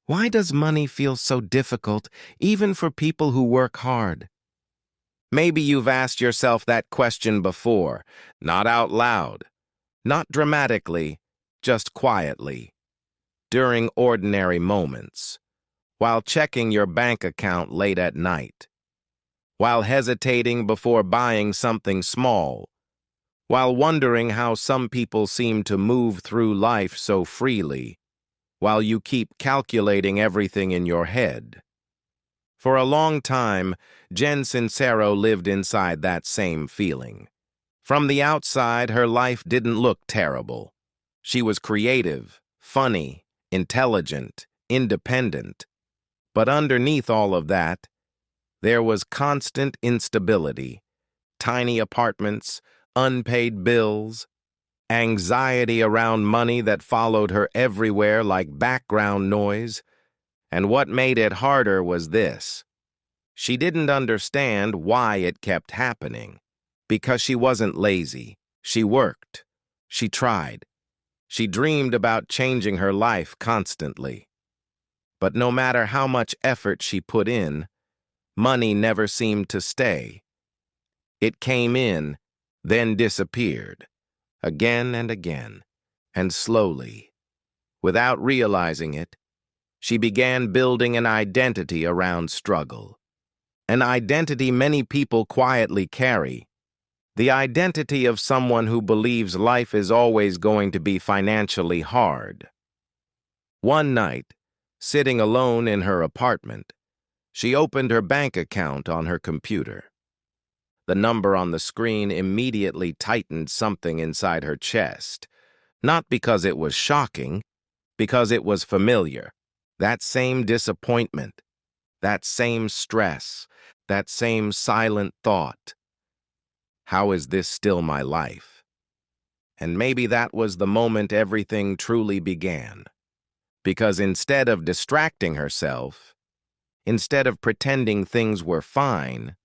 Why does money feel so difficult, even for people who work hard? Maybe you've asked yourself that question before, not out loud, not dramatically, just quietly, during ordinary moments, while checking your bank account late at night, while hesitating before buying something small, while wondering how some people seem to move through life so freely, while you keep calculating everything in your head. For a long time, Jen Sincero lived inside that same feeling. From the outside, her life didn't look terrible. She was creative, funny, intelligent, independent. But underneath all of that, there was constant instability, tiny apartments, unpaid bills, anxiety around money that followed her everywhere like background noise. And what made it harder was this. She didn't understand why it kept happening. Because she wasn't lazy. She worked. She tried. She dreamed about changing her life constantly. But no matter how much effort she put in, money never seemed to stay. It came in, then disappeared, again and again, and slowly. Without realizing it, she began building an identity around struggle. An identity many people quietly carry. The identity of someone who believes life is always going to be financially hard. One night, sitting alone in her apartment, she opened her bank account on her computer. The number on the screen immediately tightened something inside her chest, not because it was shocking, because it was familiar. That same disappointment, that same stress, that same silent thought. How is this still my life? And maybe that was the moment everything truly began. Because instead of distracting herself, instead of pretending things were fine,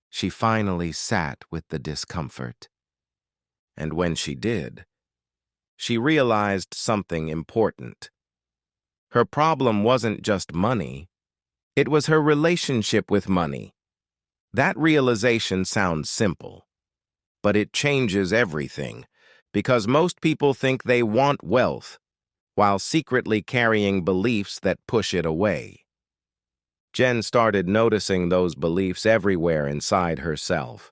she finally sat with the discomfort. And when she did, she realized something important. Her problem wasn't just money, it was her relationship with money. That realization sounds simple, but it changes everything, because most people think they want wealth, while secretly carrying beliefs that push it away. Jen started noticing those beliefs everywhere inside herself.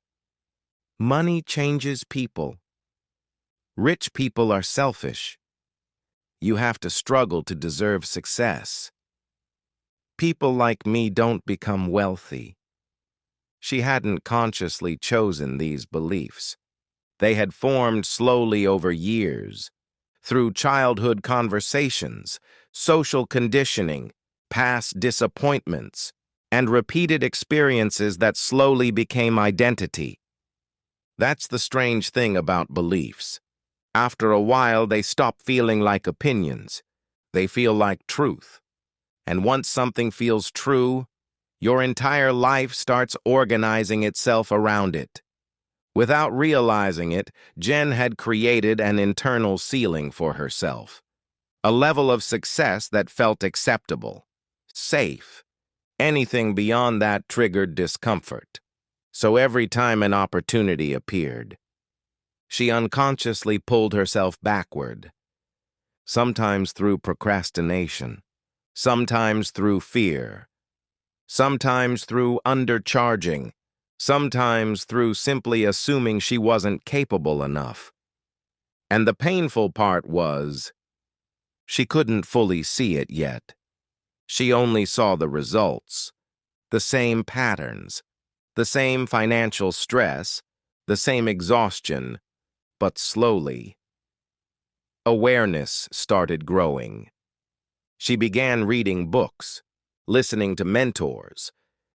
Money changes people. Rich people are selfish. You have to struggle to deserve success. People like me don't become wealthy. She hadn't consciously chosen these beliefs. They had formed slowly over years, through childhood conversations, social conditioning, past disappointments, and repeated experiences that slowly became identity. That's the strange thing about beliefs. After a while, they stop feeling like opinions. They feel like truth. And once something feels true, your entire life starts organizing itself around it. Without realizing it, Jen had created an internal ceiling for herself. A level of success that felt acceptable, safe. Anything beyond that triggered discomfort. So every time an opportunity appeared, she unconsciously pulled herself backward. Sometimes through procrastination, sometimes through fear, sometimes through undercharging, sometimes through simply assuming she wasn't capable enough. And the painful part was, she couldn't fully see it yet. She only saw the results, the same patterns, the same financial stress, the same exhaustion, but slowly. Awareness started growing. She began reading books, listening to mentors,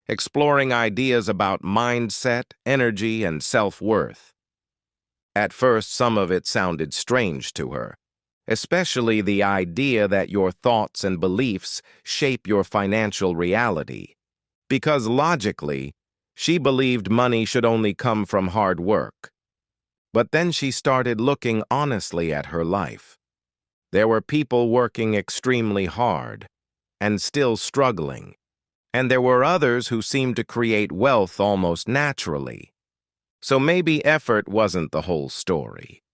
exploring ideas about mindset, energy, and self-worth. At first, some of it sounded strange to her, especially the idea that your thoughts and beliefs shape your financial reality. Because logically, she believed money should only come from hard work. But then she started looking honestly at her life. There were people working extremely hard, and still struggling. And there were others who seemed to create wealth almost naturally. So maybe effort wasn't the whole story.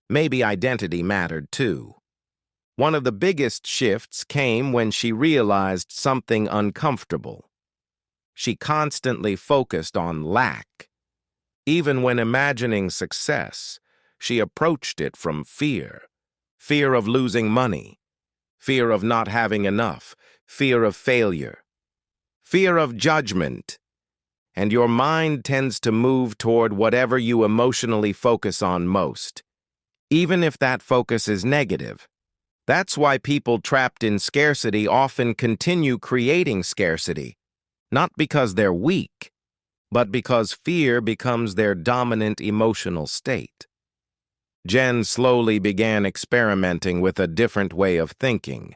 Maybe identity mattered too. One of the biggest shifts came when she realized something uncomfortable. She constantly focused on lack. Even when imagining success, she approached it from fear. Fear of losing money, fear of not having enough, fear of failure, fear of judgment. And your mind tends to move toward whatever you emotionally focus on most, even if that focus is negative. That's why people trapped in scarcity often continue creating scarcity, not because they're weak, but because fear becomes their dominant emotional state. Jen slowly began experimenting with a different way of thinking,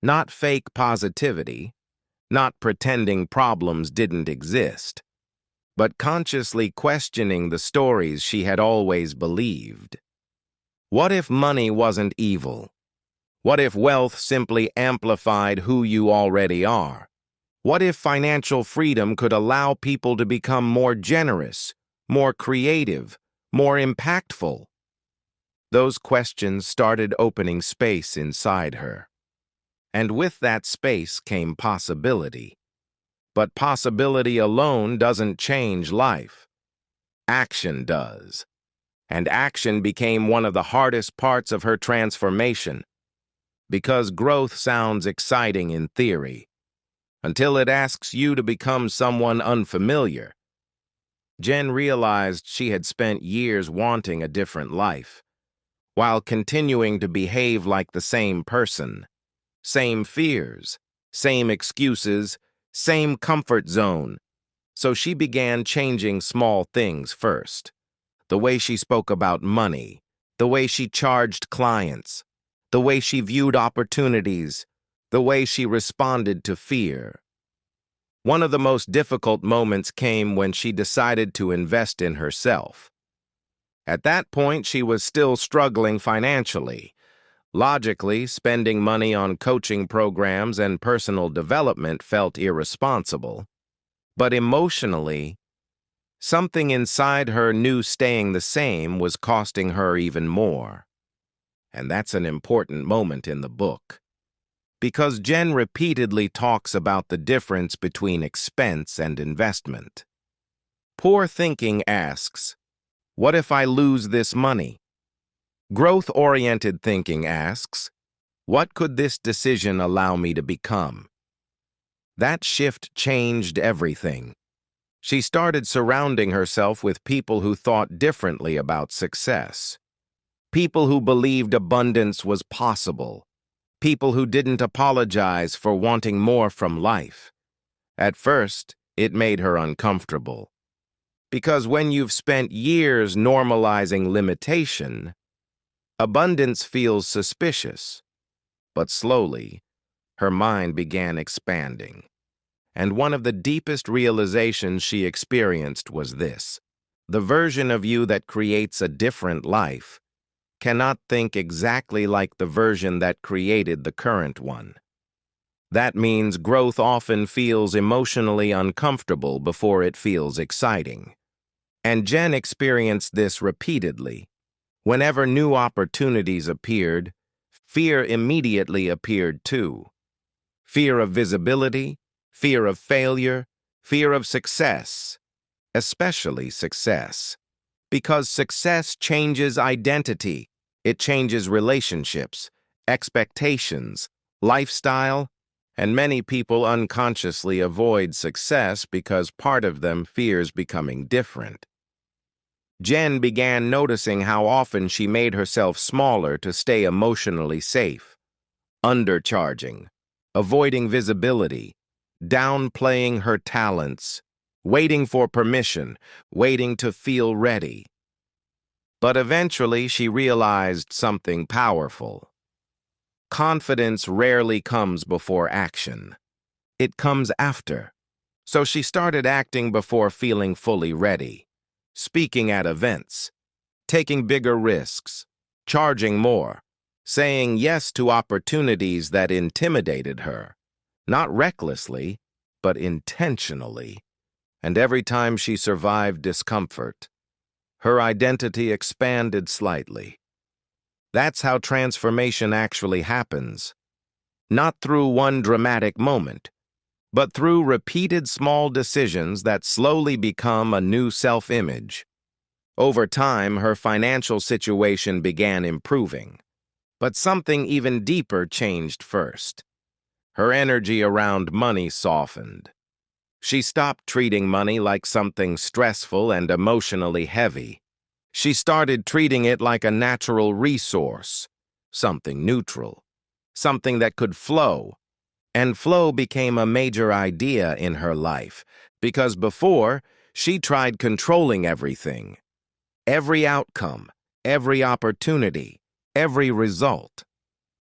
not fake positivity, not pretending problems didn't exist, but consciously questioning the stories she had always believed. What if money wasn't evil? What if wealth simply amplified who you already are? What if financial freedom could allow people to become more generous, more creative, more impactful? Those questions started opening space inside her. And with that space came possibility. But possibility alone doesn't change life. Action does. And action became one of the hardest parts of her transformation. Because growth sounds exciting in theory, until it asks you to become someone unfamiliar. Jen realized she had spent years wanting a different life, while continuing to behave like the same person. Same fears, same excuses, same comfort zone. So she began changing small things first. The way she spoke about money, the way she charged clients, the way she viewed opportunities, the way she responded to fear. One of the most difficult moments came when she decided to invest in herself. At that point, she was still struggling financially. Logically, spending money on coaching programs and personal development felt irresponsible. But emotionally, something inside her knew staying the same was costing her even more. And that's an important moment in the book. Because Jen repeatedly talks about the difference between expense and investment. Poor thinking asks, what if I lose this money? Growth-oriented thinking asks, what could this decision allow me to become? That shift changed everything. She started surrounding herself with people who thought differently about success. People who believed abundance was possible. People who didn't apologize for wanting more from life. At first, it made her uncomfortable. Because when you've spent years normalizing limitation, abundance feels suspicious. But slowly, her mind began expanding. And one of the deepest realizations she experienced was this: the version of you that creates a different life cannot think exactly like the version that created the current one. That means growth often feels emotionally uncomfortable before it feels exciting. And Jen experienced this repeatedly. Whenever new opportunities appeared, fear immediately appeared too. Fear of visibility, fear of failure, fear of success, especially success. Because success changes identity, it changes relationships, expectations, lifestyle, and many people unconsciously avoid success because part of them fears becoming different. Jen began noticing how often she made herself smaller to stay emotionally safe, undercharging, avoiding visibility, downplaying her talents, waiting for permission, waiting to feel ready. But eventually she realized something powerful. Confidence rarely comes before action. It comes after. So she started acting before feeling fully ready, speaking at events, taking bigger risks, charging more, saying yes to opportunities that intimidated her. not recklessly, but intentionally. And every time she survived discomfort, her identity expanded slightly. That's how transformation actually happens. Not through one dramatic moment, but through repeated small decisions that slowly become a new self-image. Over time, her financial situation began improving. But something even deeper changed first. Her energy around money softened. She stopped treating money like something stressful and emotionally heavy. She started treating it like a natural resource, something neutral, something that could flow. And flow became a major idea in her life, because before, she tried controlling everything. Every outcome, every opportunity, every result.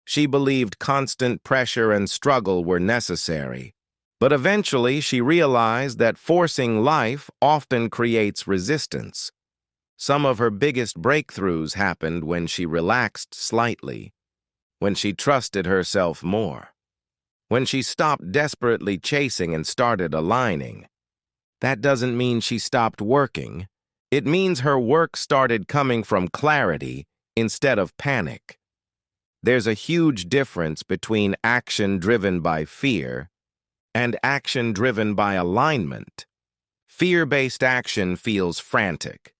She believed constant pressure and struggle were necessary. But eventually she realized that forcing life often creates resistance. Some of her biggest breakthroughs happened when she relaxed slightly, when she trusted herself more, when she stopped desperately chasing and started aligning. That doesn't mean she stopped working. It means her work started coming from clarity instead of panic. There's a huge difference between action driven by fear and action driven by alignment. Fear-based action feels frantic,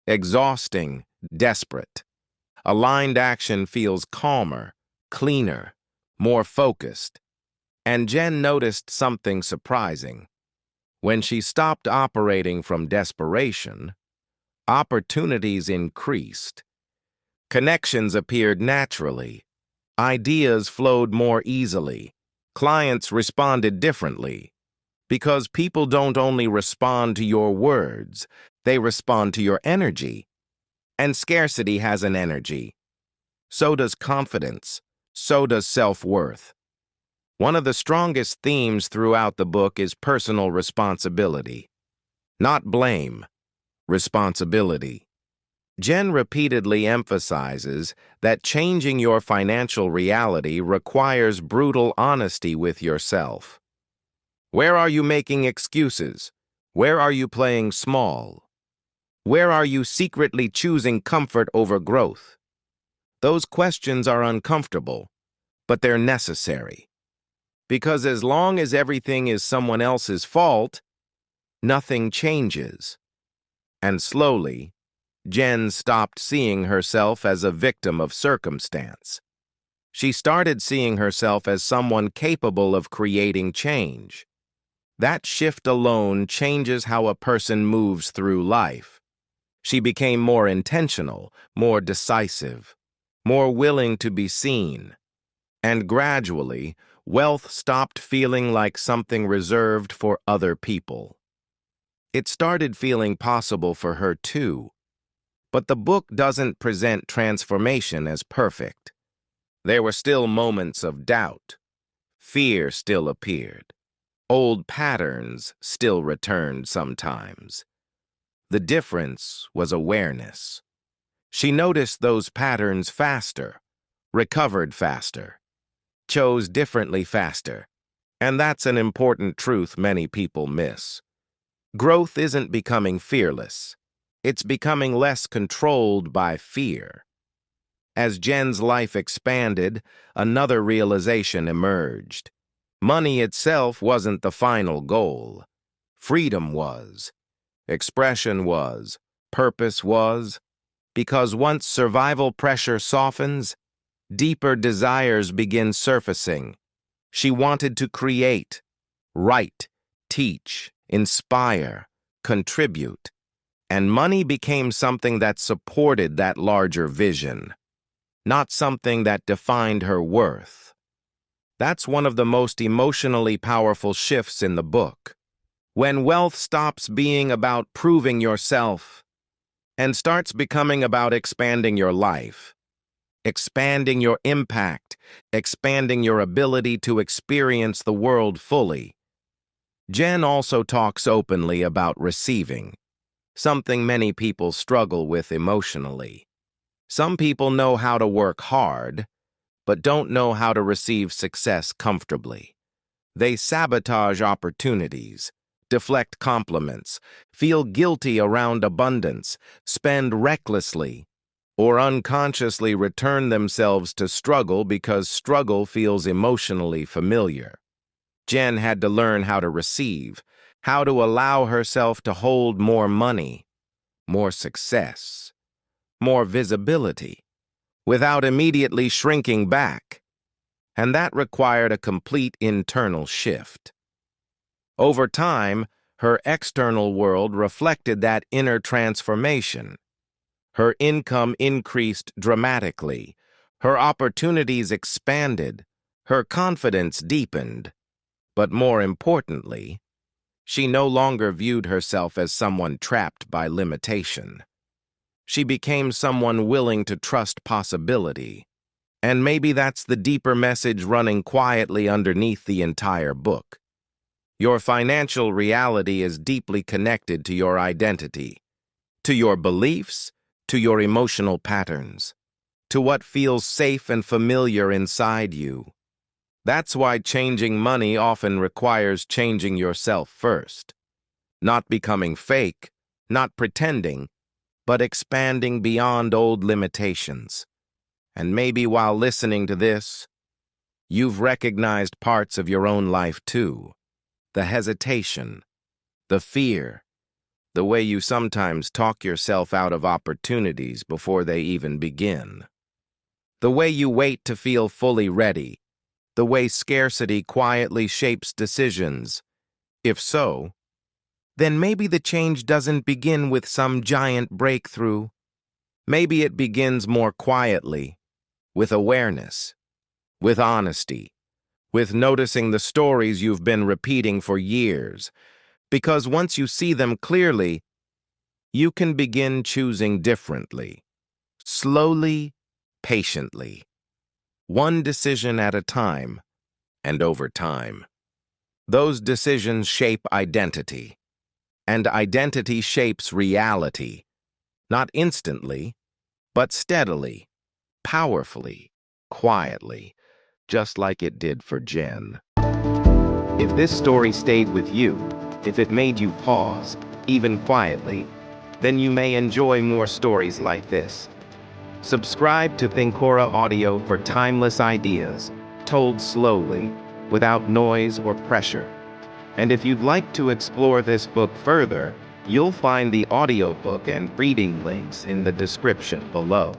exhausting, desperate. Aligned action feels calmer, cleaner, more focused. And Jen noticed something surprising. When she stopped operating from desperation, opportunities increased. Connections appeared naturally. Ideas flowed more easily. Clients responded differently. Because people don't only respond to your words, they respond to your energy. And scarcity has an energy. So does confidence. So does self-worth. One of the strongest themes throughout the book is personal responsibility. Not blame, responsibility. Jen repeatedly emphasizes that changing your financial reality requires brutal honesty with yourself. Where are you making excuses? Where are you playing small? Where are you secretly choosing comfort over growth? Those questions are uncomfortable, but they're necessary. Because as long as everything is someone else's fault, nothing changes. And slowly, Jen stopped seeing herself as a victim of circumstance. She started seeing herself as someone capable of creating change. That shift alone changes how a person moves through life. She became more intentional, more decisive, more willing to be seen. And gradually, wealth stopped feeling like something reserved for other people. It started feeling possible for her too. But the book doesn't present transformation as perfect. There were still moments of doubt. Fear still appeared. Old patterns still returned sometimes. The difference was awareness. She noticed those patterns faster, recovered faster, chose differently faster. And that's an important truth many people miss. Growth isn't becoming fearless. It's becoming less controlled by fear. As Jen's life expanded, another realization emerged. Money itself wasn't the final goal. Freedom was. Expression was. Purpose was. Because once survival pressure softens, deeper desires begin surfacing. She wanted to create, write, teach, inspire, contribute. And money became something that supported that larger vision, not something that defined her worth. That's one of the most emotionally powerful shifts in the book. When wealth stops being about proving yourself and starts becoming about expanding your life, expanding your impact, expanding your ability to experience the world fully. Jen also talks openly about receiving, something many people struggle with emotionally. Some people know how to work hard, but don't know how to receive success comfortably. They sabotage opportunities, deflect compliments, feel guilty around abundance, spend recklessly, or unconsciously return themselves to struggle because struggle feels emotionally familiar. Jen had to learn how to receive, how to allow herself to hold more money, more success, more visibility, without immediately shrinking back. And that required a complete internal shift. Over time, her external world reflected that inner transformation. Her income increased dramatically, her opportunities expanded, her confidence deepened. But more importantly, she no longer viewed herself as someone trapped by limitation. She became someone willing to trust possibility. And maybe that's the deeper message running quietly underneath the entire book. Your financial reality is deeply connected to your identity, to your beliefs, to your emotional patterns, to what feels safe and familiar inside you. That's why changing money often requires changing yourself first. Not becoming fake, not pretending, but expanding beyond old limitations. And maybe while listening to this, you've recognized parts of your own life too. The hesitation, the fear, the way you sometimes talk yourself out of opportunities before they even begin. The way you wait to feel fully ready. The way scarcity quietly shapes decisions. If so, then maybe the change doesn't begin with some giant breakthrough. Maybe it begins more quietly, with awareness, with honesty, with noticing the stories you've been repeating for years. Because once you see them clearly, you can begin choosing differently, slowly, patiently, one decision at a time, and over time. Those decisions shape identity, and identity shapes reality, not instantly, but steadily, powerfully, quietly, just like it did for Jen. If this story stayed with you, if it made you pause, even quietly, then you may enjoy more stories like this. Subscribe to Thinkora Audio for timeless ideas, told slowly, without noise or pressure. And if you'd like to explore this book further, you'll find the audiobook and reading links in the description below.